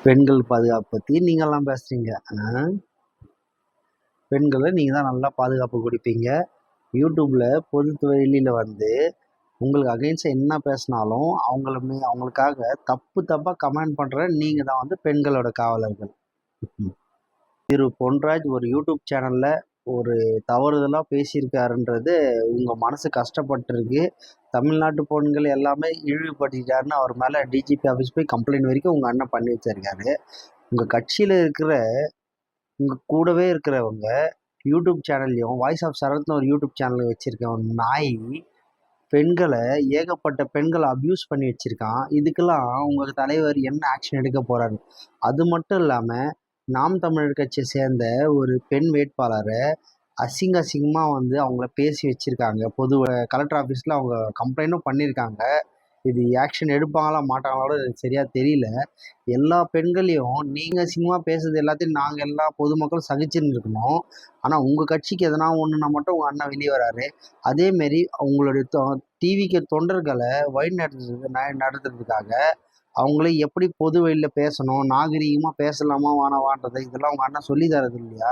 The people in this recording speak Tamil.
பெண்கள் பாதுகாப்பு பத்தி நீங்கலாம் பேசுறீங்க. பெண்கள நீங்க தான் நல்லா பாதுகாப்பு குடுப்பீங்க. யூடியூப்ல பொது வெளியில வந்து உங்களுக்கு அகைன்ஸ்டா என்ன பேசினாலும் அவங்களுக்காக தப்பு தப்பா கமெண்ட் பண்ற நீங்க தான் வந்து பெண்களோட காவலர்கள். திரு பொன்ராஜ் ஒரு யூடியூப் சேனல்ல ஒரு தவறுதலா பேசியிருக்காருன்றது உங்க மனசு கஷ்டப்பட்டிருக்கு. தமிழ்நாட்டு பெண்கள் எல்லாமே இழிவுபடுத்திட்டாருன்னு அவர் மேல டிஜிபி ஆஃபீஸ் போய் கம்ப்ளைண்ட் வரைக்கும் உங்க அண்ணன் பண்ணி வச்சிருக்காரு. உங்க கட்சியில இருக்கிற உங்க கூடவே இருக்கிறவங்க யூடியூப் சேனல்லையும் வாய்ஸ் ஆஃப் சரத்னு ஒரு யூடியூப் சேனல் வச்சிருக்க ஒரு நாய் பெண்களை ஏகப்பட்ட பெண்களை அபியூஸ் பண்ணி வச்சிருக்கான். இதுக்கெல்லாம் உங்க தலைவர் என்ன ஆக்ஷன் எடுக்க போறாரு? அது மட்டும் இல்லாம நாம் தமிழர் கட்சியை சேர்ந்த ஒரு பெண் வேட்பாளரை அசிங்கமா வந்து அவங்கள பேசி வச்சிருக்காங்க. கலெக்டர் ஆஃபீஸ்ல அவங்க கம்ப்ளைண்ட்டும் பண்ணியிருக்காங்க. இது ஆக்ஷன் எடுப்பாங்களா மாட்டாங்களோட சரியா தெரியல. எல்லா பெண்களையும் நீங்க அசிங்கமா பேசுறது எல்லாத்தையும் நாங்க எல்லா பொதுமக்களும் சகிச்சுன்னு இருக்கணும். ஆனா உங்க கட்சிக்கு எதனா ஒண்ணுனா மட்டும் உங்க அண்ணன் வெளியே வராரு. அதே மாரி உங்களுடைய டிவிக்கு தொண்டர்களை வழி நடத்துறதுக்காக அவங்கள எப்படி பொது வெளியில பேசணும், நாகரீகமா பேசலாமா வேணாவான்றதை இதெல்லாம் உங்க அண்ணன் சொல்லி தரது இல்லையா?